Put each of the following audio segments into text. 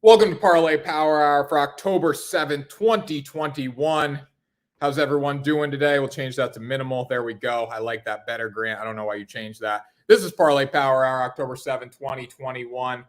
Welcome to Parlay Power Hour for October 7th, 2021. How's everyone doing today? We'll change that to minimal. There we go. I like that better, Grant. I don't know why you changed that. This is Parlay Power Hour, October 7th, 2021.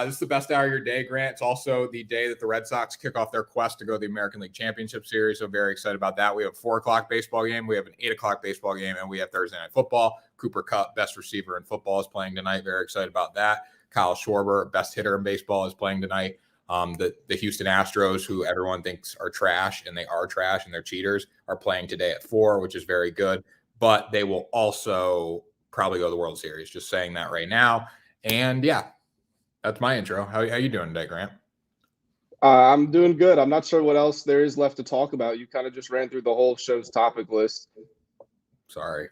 This is the best hour of your day, Grant. It's also the day that the Red Sox kick off their quest to go to the American League Championship Series, so very excited about that. We have a 4 o'clock baseball game, we have an 8 o'clock baseball game, and we have Thursday Night Football. Cooper Kupp, best receiver in football, is playing tonight. Very excited about that. Kyle Schwarber, best hitter in baseball, is playing tonight. The Houston Astros, who everyone thinks are trash, and they are trash, and they're cheaters, are playing today at 4, which is very good. But they will also probably go to the World Series. Just saying that right now. And yeah, that's my intro. How you doing today, Grant? I'm doing good. I'm not sure what else there is left to talk about. You kind of just ran through the whole show's topic list. Sorry,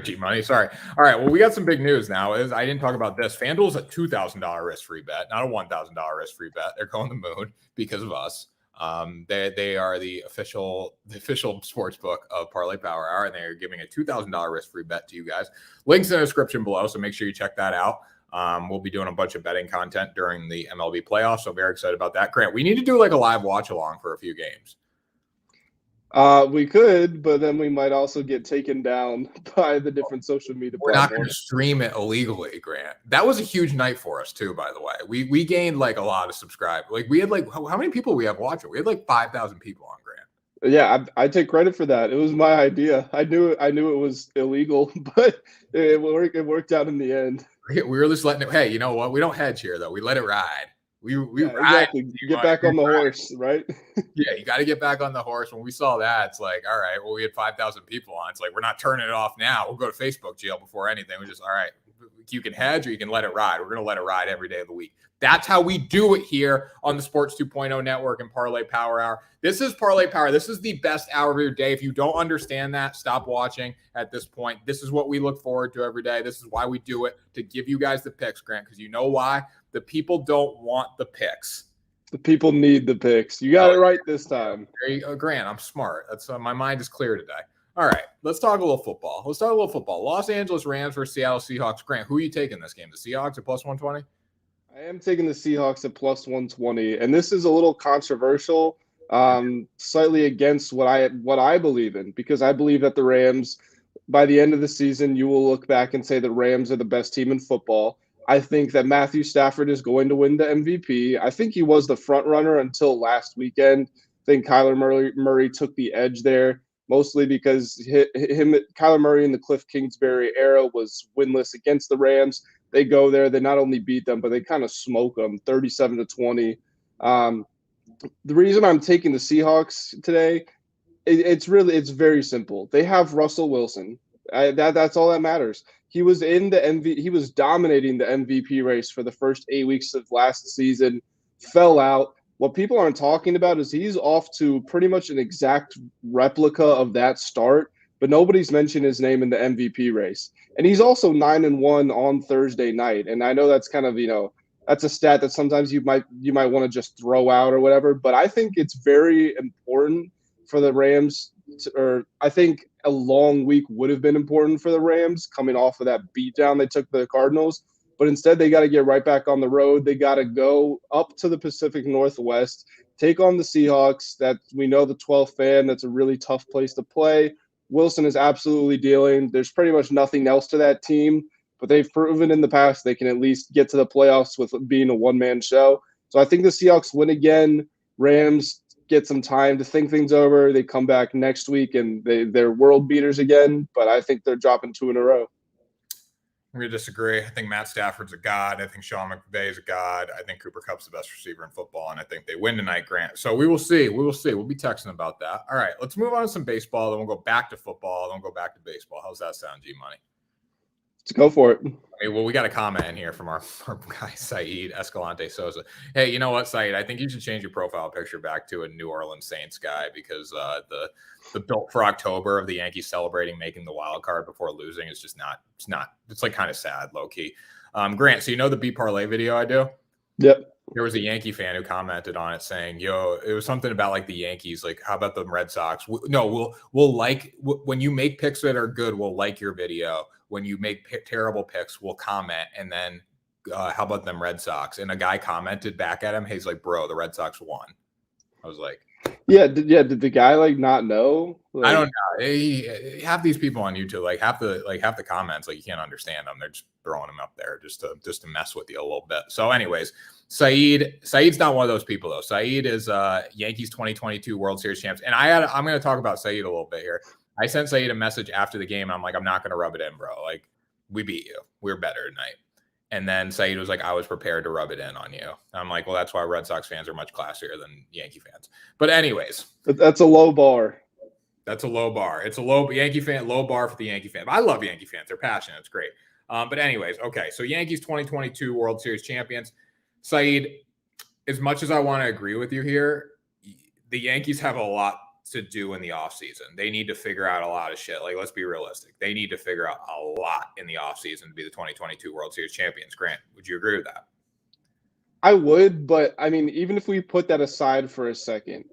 G-Money. Sorry. All right, well, we got some big news now. I didn't talk about this. FanDuel's a $2,000 risk-free bet, not a $1,000 risk-free bet. They're going to the moon because of us. They are the official sports book of Parlay Power Hour, and they are giving a $2,000 risk-free bet to you guys. Links in the description below, so make sure you check that out. We'll be doing a bunch of betting content during the MLB playoffs, so very excited about that. Grant, we need to do like a live watch-along for a few games. We could, but then we might also get taken down by the different social media We're not going to stream it illegally, Grant. That was a huge night for us too, by the way. We gained like a lot of subscribers. Like we had like how many people we have watching? We had like 5,000 people on, Grant. Yeah, I take credit for that. It was my idea. I knew it was illegal, but it worked out in the end. We were just letting it. Hey, you know what? We don't hedge here though. We let it ride. We ride. Exactly. Get back on the horse, right? Yeah, you got to get back on the horse. When we saw that, it's like, all right, well, we had 5,000 people on. It's like, we're not turning it off now. We'll go to Facebook jail before anything. We're just, all right, you can hedge or you can let it ride. We're going to let it ride every day of the week. That's how we do it here on the Sports 2.0 Network and Parlay Power Hour. This is Parlay Power. This is the best hour of your day. If you don't understand that, stop watching at this point. This is what we look forward to every day. This is why we do it, to give you guys the picks, Grant, because you know why? The people don't want the picks. The people need the picks. You got it right this time. There you go, Grant. I'm smart. That's my mind is clear today. All right, let's talk a little football. Los Angeles Rams versus Seattle Seahawks. Grant, who are you taking this game? The Seahawks at plus 120? I am taking the Seahawks at plus 120, and this is a little controversial, slightly against what I believe in, because I believe that the Rams, by the end of the season, you will look back and say the Rams are the best team in football. I think that Matthew Stafford is going to win the MVP. I think he was the front runner until last weekend. I think Kyler Murray took the edge there, mostly because Kyler Murray in the Cliff Kingsbury era was winless against the Rams. They go there, they not only beat them, but they kind of smoke them 37-20. The reason I'm taking the Seahawks today, it's very simple. They have Russell Wilson. That's all that matters. He was he was dominating the MVP race for the first 8 weeks of last season, fell out. What people aren't talking about is he's off to pretty much an exact replica of that start, but nobody's mentioned his name in the MVP race. And he's also 9-1 on Thursday night. And I know that's kind of, that's a stat that sometimes you might want to just throw out or whatever, but I think it's very important for the Rams I think a long week would have been important for the Rams coming off of that beatdown they took the Cardinals. But instead, they got to get right back on the road. They got to go up to the Pacific Northwest, take on the Seahawks. That we know the 12th fan. That's a really tough place to play. Wilson is absolutely dealing. There's pretty much nothing else to that team, but they've proven in the past they can at least get to the playoffs with being a one-man show. So I think the Seahawks win again. Rams get some time to think things over. They come back next week and they're world beaters again, but I think they're dropping 2 in a row. I'm going to disagree. I think Matt Stafford's a god. I think Sean McVay is a god. I think Cooper Kupp's the best receiver in football, and I think they win tonight, Grant. So we will see. We'll be texting about that. All right, let's move on to some baseball. Then we'll go back to football. Then we'll go back to baseball. How's that sound, G-Money? Let's go for it. Okay, well, we got a comment in here from our guy, Saeed Escalante Sosa. Hey, you know what, Saeed? I think you should change your profile picture back to a New Orleans Saints guy because the built for October of the Yankees celebrating making the wild card before losing is just not – it's like kind of sad, low-key. Grant, so you know the Beat Parlay video I do? Yep. There was a Yankee fan who commented on it saying, yo, it was something about like the Yankees, like how about the Red Sox? We'll like when you make picks that are good, we'll like your video. When you make terrible picks, we'll comment. And then how about them Red Sox? And a guy commented back at him. He's like, bro, the Red Sox won. I was like, Did the guy like not know? I don't know. Half these people on YouTube, like half the comments, like you can't understand them. They're just throwing them up there just to mess with you a little bit. So, anyways, Saeed's not one of those people though. Saeed is Yankees 2022 World Series champs, and I'm going to talk about Saeed a little bit here. I sent Saeed a message after the game, and I'm like, I'm not going to rub it in, bro. Like, we beat you. We're better tonight. And then Saeed was like, I was prepared to rub it in on you. And I'm like, well, that's why Red Sox fans are much classier than Yankee fans. But anyways. That's a low bar. That's a low bar. It's a low bar for the Yankee fan. But I love Yankee fans. They're passionate. It's great. But anyways, okay. So Yankees 2022 World Series champions. Saeed, as much as I want to agree with you here, the Yankees have a lot to do in the offseason. They need to figure out a lot of shit. Like, let's be realistic. They need to figure out a lot in the offseason to be the 2022 World Series champions. Grant, would you agree with that? I would, but I mean, even if we put that aside for a second,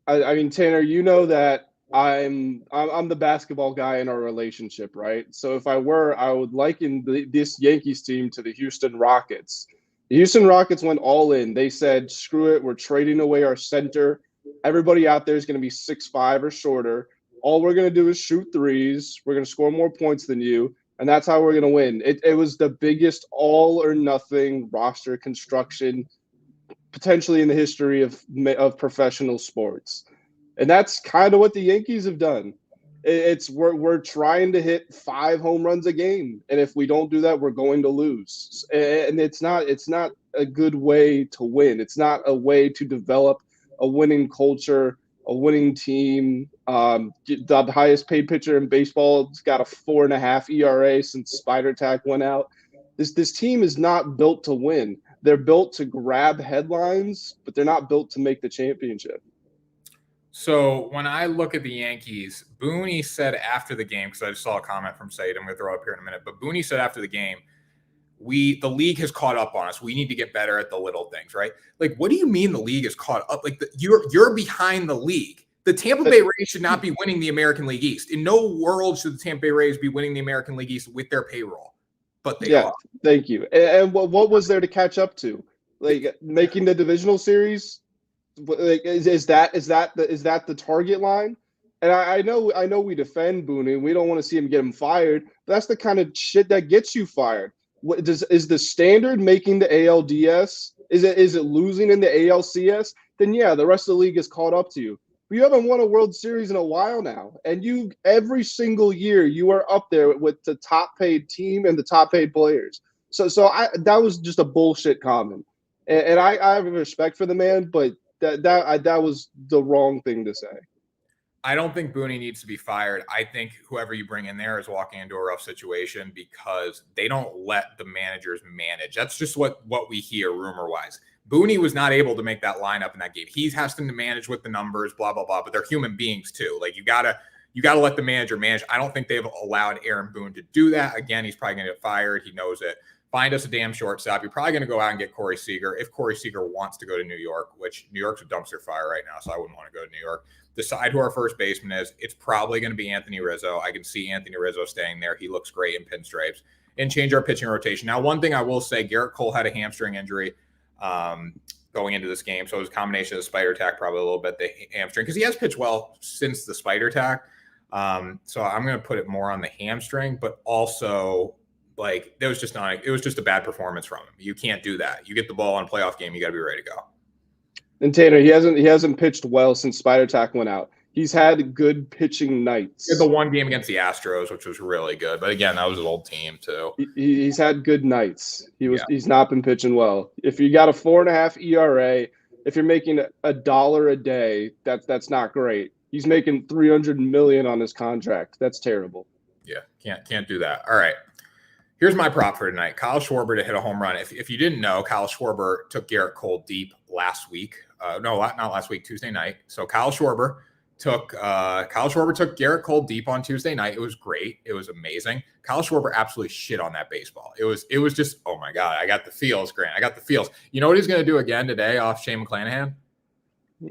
I mean, Tanner, you know that I'm the basketball guy in our relationship, right? So if I would liken this Yankees team to the Houston Rockets. The Houston Rockets went all in. They said, screw it, we're trading away our center. Everybody out there is going to be 6'5" or shorter. All we're going to do is shoot threes. We're going to score more points than you, and that's how we're going to win. It was the biggest all-or-nothing roster construction potentially in the history of professional sports. And that's kind of what the Yankees have done. We're trying to hit 5 home runs a game, and if we don't do that, we're going to lose. And it's not a good way to win. It's not a way to develop a winning culture, a winning team. The highest paid pitcher in baseball has got a 4.5 ERA since Spider Tack went out. This team is not built to win. They're built to grab headlines, but they're not built to make the championship. So when I look at the Yankees, Booney said after the game, because I just saw a comment from Saeed, I'm going to throw it up here in a minute, but Booney said after the game, the league has caught up on us. We need to get better at the little things, right? Like, what do you mean the league is caught up? Like, you're behind the league. The Tampa Bay Rays should not be winning the American League East. In no world should the Tampa Bay Rays be winning the American League East with their payroll, but they are. Thank you. And what was there to catch up to? Like, making the divisional series? Like, is that the target line? And I know we defend Booney. We don't want to see get him fired. But that's the kind of shit that gets you fired. Is the standard making the ALDS? Is it losing in the ALCS? Then yeah, the rest of the league is caught up to you. But you haven't won a World Series in a while now, and every single year you are up there with the top paid team and the top paid players. So that was just a bullshit comment, and I have respect for the man, but that was the wrong thing to say. I don't think Booney needs to be fired. I think whoever you bring in there is walking into a rough situation because they don't let the managers manage. That's just what we hear rumor-wise. Booney was not able to make that lineup in that game. He has to manage with the numbers, blah, blah, blah, but they're human beings too. Like, you gotta let the manager manage. I don't think they've allowed Aaron Boone to do that. Again, he's probably going to get fired. He knows it. Find us a damn shortstop. You're probably going to go out and get Corey Seager if Corey Seager wants to go to New York, which New York's a dumpster fire right now, so I wouldn't want to go to New York. Decide who our first baseman is. It's probably going to be Anthony Rizzo. I can see Anthony Rizzo staying there. He looks great in pinstripes. And change our pitching rotation. Now, one thing I will say, Garrett Cole had a hamstring injury going into this game, so it was a combination of the spider tack, probably a little bit the hamstring, because he has pitched well since the spider tack. So I'm going to put it more on the hamstring, but also like it was just a bad performance from him. You can't do that. You get the ball on a playoff game, you got to be ready to go. And Tanner, he hasn't pitched well since Spider Tack went out. He's had good pitching nights. He had the one game against the Astros, which was really good. But again, that was an old team too. He's had good nights. He's not been pitching well. If you got a 4.5 ERA, if you're making $1 a day, that's not great. He's making $300 million on his contract. That's terrible. Yeah, can't do that. All right. Here's my prop for tonight. Kyle Schwarber to hit a home run. If you didn't know, Kyle Schwarber took Garrett Cole deep last week. No, not last week, Tuesday night. So Kyle Schwarber took Garrett Cole deep on Tuesday night. It was great. It was amazing. Kyle Schwarber absolutely shit on that baseball. It was just, oh my God, I got the feels, Grant. I got the feels. You know what he's going to do again today off Shane McClanahan?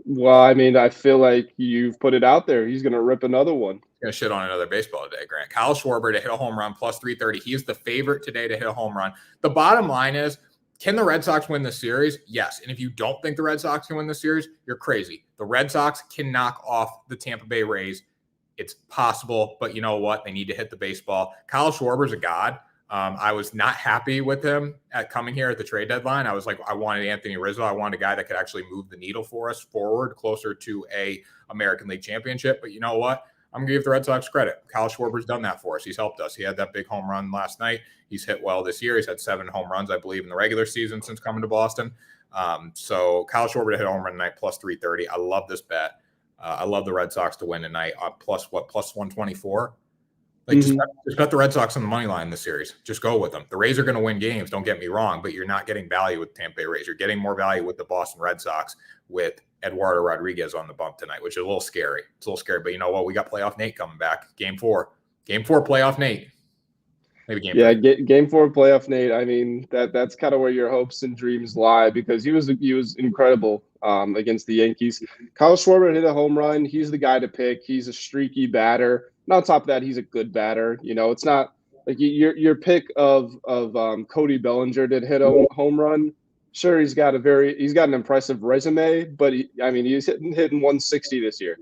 Well, I mean, I feel like you've put it out there. He's going to rip another one. Gonna shit on another baseball today, Grant. Kyle Schwarber to hit a home run plus 330. He is the favorite today to hit a home run. The bottom line is, can the Red Sox win the series? Yes. And if you don't think the Red Sox can win the series, you're crazy. The Red Sox can knock off the Tampa Bay Rays. It's possible, but you know what? They need to hit the baseball. Kyle Schwarber's a god. I was not happy with him at coming here at the trade deadline. I was like, I wanted Anthony Rizzo. I wanted a guy that could actually move the needle for us forward closer to a American League championship. But you know what? I'm going to give the Red Sox credit. Kyle Schwarber's done that for us. He's helped us. He had that big home run last night. He's hit well this year. He's had 7 home runs, I believe, in the regular season since coming to Boston. So Kyle Schwarber to hit a home run tonight, plus 330. I love this bet. I love the Red Sox to win tonight. Plus 124? Like, just bet the Red Sox on the money line in this series. Just go with them. The Rays are going to win games, don't get me wrong, but you're not getting value with Tampa Bay Rays. You're getting more value with the Boston Red Sox with Eduardo Rodriguez on the bump tonight, which is a little scary. It's a little scary, but you know what? We got playoff Nate coming back. Game 4, playoff Nate. Maybe game 3. Game 4, playoff Nate. I mean, that's kind of where your hopes and dreams lie, because he was incredible against the Yankees. Kyle Schwarber hit a home run. He's the guy to pick. He's a streaky batter. And on top of that, he's a good batter. You know, it's not like your pick of Cody Bellinger did hit a home run. Sure, he's got an impressive resume, but he's hitting 160 this year.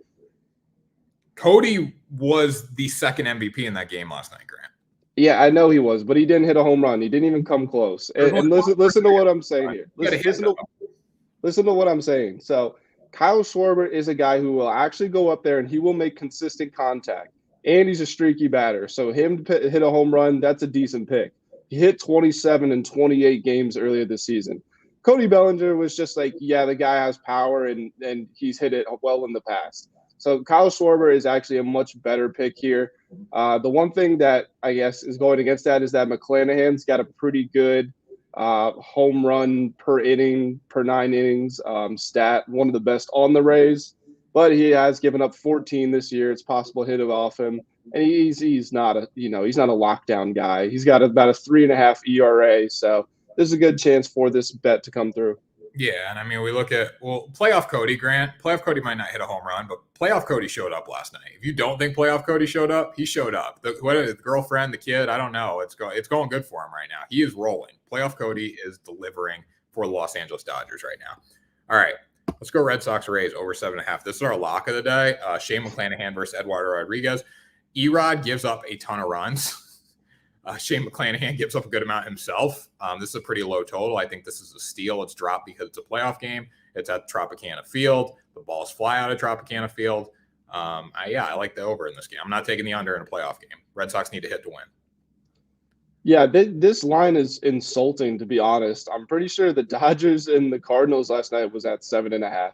Cody was the second MVP in that game last night, Grant. Yeah, I know he was, but he didn't hit a home run. He didn't even come close. And listen to what I'm saying here. Listen to what I'm saying. So Kyle Schwarber is a guy who will actually go up there and he will make consistent contact. And he's a streaky batter. So him to hit a home run, that's a decent pick. He hit 27 in 28 games earlier this season. Cody Bellinger was just like, yeah, the guy has power and he's hit it well in the past. So Kyle Schwarber is actually a much better pick here. The one thing that I guess is going against that is that McClanahan's got a pretty good home run per inning, per 9 innings stat, one of the best on the Rays. But he has given up 14 this year. It's possible to hit it off him. And he's not a lockdown guy. He's got about a 3.5 ERA. So there's a good chance for this bet to come through. Yeah, and I mean, we look at, playoff Cody, Grant. Playoff Cody might not hit a home run, but playoff Cody showed up last night. If you don't think playoff Cody showed up, he showed up. The girlfriend, the kid, I don't know. It's going good for him right now. He is rolling. Playoff Cody is delivering for the Los Angeles Dodgers right now. All right, let's go Red Sox Rays over 7.5. This is our lock of the day. Shane McClanahan versus Eduardo Rodriguez. Erod gives up a ton of runs. Shane McClanahan gives up a good amount himself. This is a pretty low total. I think this is a steal. It's dropped because it's a playoff game. It's at Tropicana Field. The balls fly out of Tropicana Field. I like the over in this game. I'm not taking the under in a playoff game. Red Sox need to hit to win. Yeah, this line is insulting, to be honest. I'm pretty sure the Dodgers and the Cardinals last night was at 7.5.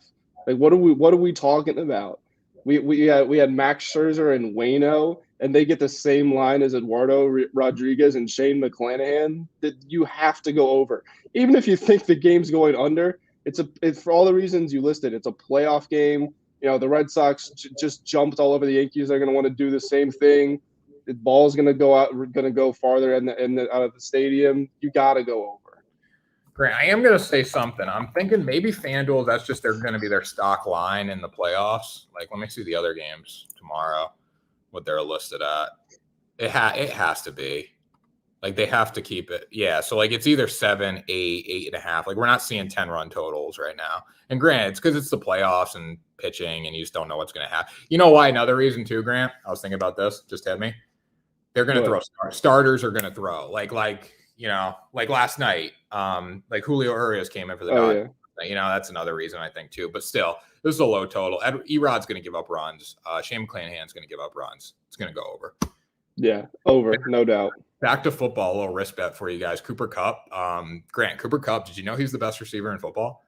Like, what are we talking about? We had Max Scherzer and Waino, and they get the same line as Eduardo Rodriguez and Shane McClanahan. That you have to go over, even if you think the game's going under. It's for all the reasons you listed. It's a playoff game. You know, the Red Sox just jumped all over the Yankees. They're going to want to do the same thing. The ball's going to go farther out of the stadium. You got to go over. Grant, I am going to say something. I'm thinking maybe FanDuel, that's just going to be their stock line in the playoffs. Like, let me see the other games tomorrow, what they're listed at. It has to be. Like, they have to keep it. Yeah, so, like, it's either 7, 8, 8.5. Like, we're not seeing 10-run totals right now. And, Grant, it's because it's the playoffs and pitching, and you just don't know what's going to happen. You know why? Another reason, too, Grant, I was thinking about this. Just hit me. They're going to throw. Starters are going to throw. Like last night, like Julio Urias came in for the Dodgers. Yeah. You know, that's another reason I think too. But still, this is a low total. Erod's going to give up runs. Shane McClanahan's going to give up runs. It's going to go over. Yeah, over, no doubt. Back to football, a little risk bet for you guys. Cooper Kupp. Grant, Cooper Kupp, did you know he's the best receiver in football?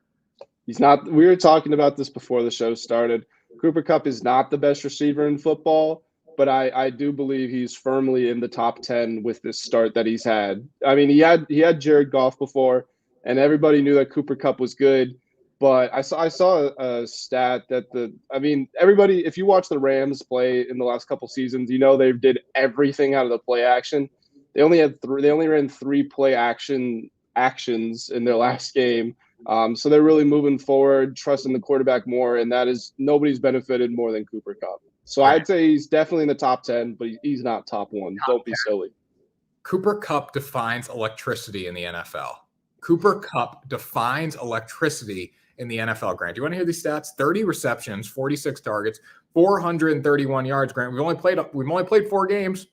He's not. We were talking about this before the show started. Cooper Kupp is not the best receiver in football. But I do believe he's firmly in the top 10 with this start that he's had. I mean, he had Jared Goff before, and everybody knew that Cooper Kupp was good. But I saw a stat that everybody, if you watch the Rams play in the last couple seasons, you know they did everything out of the play action. They only ran 3 play actions in their last game. So they're really moving forward, trusting the quarterback more, and that is nobody's benefited more than Cooper Kupp. So I'd say he's definitely in the top 10, but he's not top 1. Don't be silly. Cooper Kupp defines electricity in the NFL. Cooper Kupp defines electricity in the NFL, Grant. Do you want to hear these stats? 30 receptions, 46 targets, 431 yards, Grant. We've only played 4 games,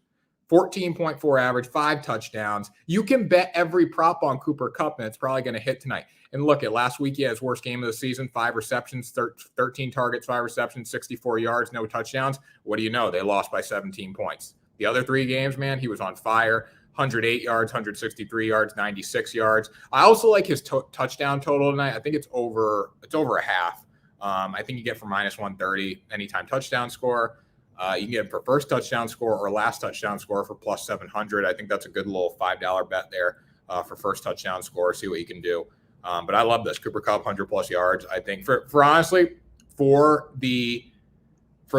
14.4 average, 5 touchdowns. You can bet every prop on Cooper Kupp, and it's probably going to hit tonight. And look, at last week, he had his worst game of the season, 5 receptions, 13 targets, 5 receptions, 64 yards, no touchdowns. What do you know? They lost by 17 points. The other 3 games, man, he was on fire. 108 yards, 163 yards, 96 yards. I also like his touchdown total tonight. I think it's over a half. I think you get for -130 anytime touchdown score. You can get for first touchdown score or last touchdown score for plus 700. I think that's a good little $5 bet there for first touchdown score. See what you can do. But I love this. Cooper Kupp, 100+ yards. I think for honestly, for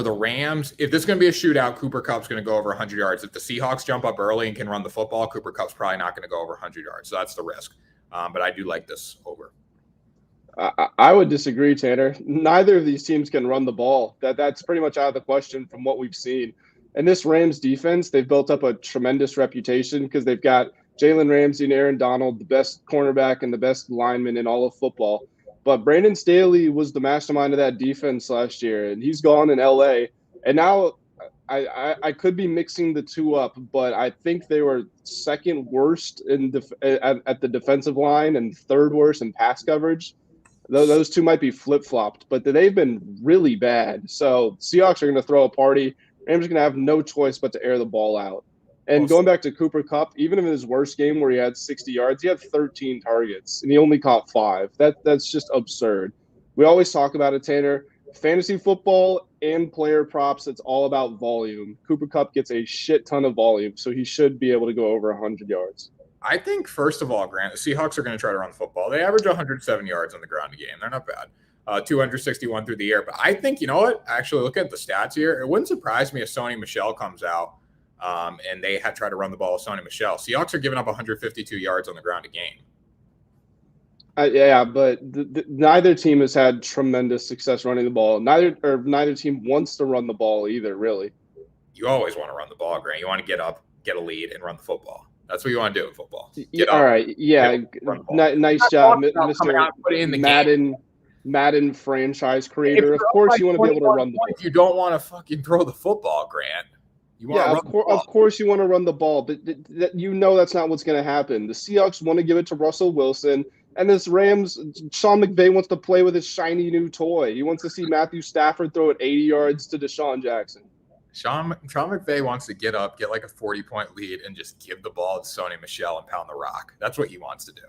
the Rams, if this is going to be a shootout, Cooper Kupp's going to go over 100 yards. If the Seahawks jump up early and can run the football, Cooper Kupp's probably not going to go over 100 yards. So that's the risk. But I do like this over. I would disagree, Tanner. Neither of these teams can run the ball. That's pretty much out of the question from what we've seen. And this Rams defense, they've built up a tremendous reputation because they've got Jalen Ramsey and Aaron Donald, the best cornerback and the best lineman in all of football. But Brandon Staley was the mastermind of that defense last year, and he's gone in LA. And now I could be mixing the two up, but I think they were second worst at the defensive line and third worst in pass coverage. Those two might be flip-flopped, but they've been really bad. So Seahawks are going to throw a party. Rams are going to have no choice but to air the ball out. And going back to Cooper Kupp, even in his worst game where he had 60 yards, he had 13 targets, and he only caught 5. That's just absurd. We always talk about it, Tanner. Fantasy football and player props, it's all about volume. Cooper Kupp gets a shit ton of volume, so he should be able to go over 100 yards. I think, first of all, Grant, the Seahawks are going to try to run the football. They average 107 yards on the ground a game. They're not bad. 261 through the air. But I think, you know what? Actually, look at the stats here. It wouldn't surprise me if Sony Michel comes out and they had tried to run the ball with Sony Michel. Seahawks are giving up 152 yards on the ground a game. Yeah, but neither team has had tremendous success running the ball. Neither team wants to run the ball either, really. You always want to run the ball, Grant. You want to get up, get a lead, and run the football. That's what you want to do in football. All right. Yeah. Nice job, Mr. Madden franchise creator. Of course you want to be able to run the ball. You don't want to fucking throw the football, Grant. Of course you want to run the ball, but that's not what's going to happen. The Seahawks want to give it to Russell Wilson, and this Rams, Sean McVay wants to play with his shiny new toy. He wants to see Matthew Stafford throw it 80 yards to Deshaun Jackson. Sean McVay wants to get up, get like a 40-point lead, and just give the ball to Sony Michel and pound the rock. That's what he wants to do.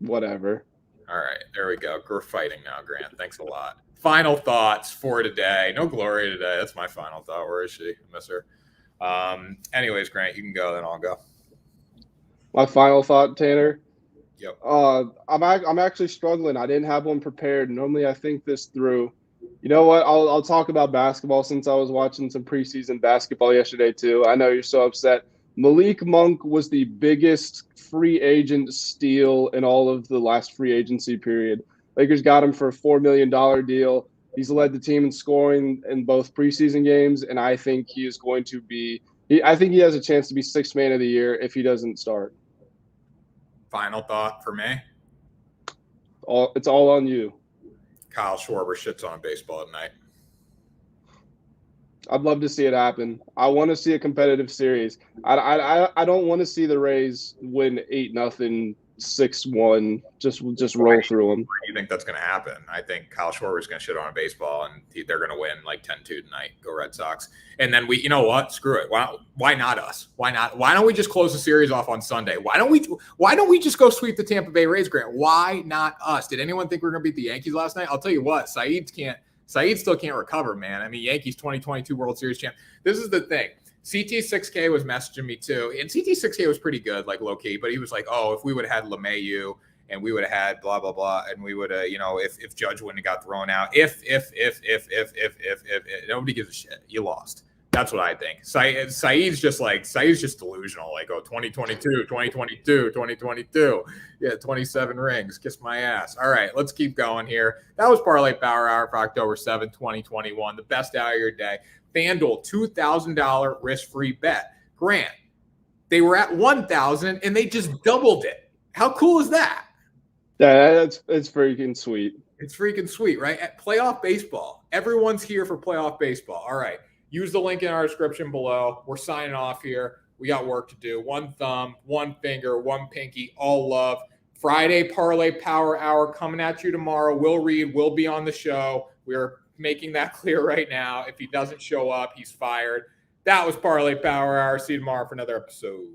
Whatever. All right, there we go. We're fighting now, Grant. Thanks a lot. Final thoughts for today. No Gloria today. That's my final thought. Where is she? I miss her. Anyways, Grant, you can go, then I'll go. My final thought, Tanner. Yep. I'm actually struggling. I didn't have one prepared. Normally I think this through. You know what? I'll talk about basketball since I was watching some preseason basketball yesterday too. I know you're so upset. Malik Monk was the biggest free agent steal in all of the last free agency period. Lakers got him for a $4 million deal. He's led the team in scoring in both preseason games, and I think he is going to be I think he has a chance to be sixth man of the year if he doesn't start. Final thought for me. It's all on you. Kyle Schwarber shits on baseball tonight. I'd love to see it happen. I want to see a competitive series. I don't want to see the Rays win 8-0, 6-1. Just roll through them. Do you think that's going to happen? I think Kyle Schwarber is going to shit on a baseball, and they're going to win like 10-2 tonight. Go Red Sox. And then you know what? Screw it. Why not us? Why not? Why don't we just close the series off on Sunday? Why don't we just go sweep the Tampa Bay Rays, Grant? Why not us? Did anyone think we were going to beat the Yankees last night? I'll tell you what. Saeed still can't recover, man. I mean, Yankees 2022 World Series champ. This is the thing. CT6K was messaging me too, and CT6K was pretty good, like low key. But he was like, "Oh, if we would have had LeMahieu, and we would have had blah blah blah, and we would have, if Judge wouldn't have got thrown out, if nobody gives a shit, you lost. That's what I think. Saeed's just delusional. Like, 2022, 2022, 2022. Yeah, 27 rings. Kiss my ass. All right, let's keep going here. That was Parlay Power Hour for October 7th, 2021. The best hour of your day. FanDuel, $2,000 risk-free bet. Grant, they were at $1,000 and they just doubled it. How cool is that? It's freaking sweet. It's freaking sweet, right? At playoff baseball. Everyone's here for playoff baseball. All right. Use the link in our description below. We're signing off here. We got work to do. One thumb, one finger, one pinky, all love. Friday Parlay Power Hour coming at you tomorrow. Will Reed will be on the show. We're making that clear right now. If he doesn't show up, he's fired. That was Parlay Power Hour. See you tomorrow for another episode.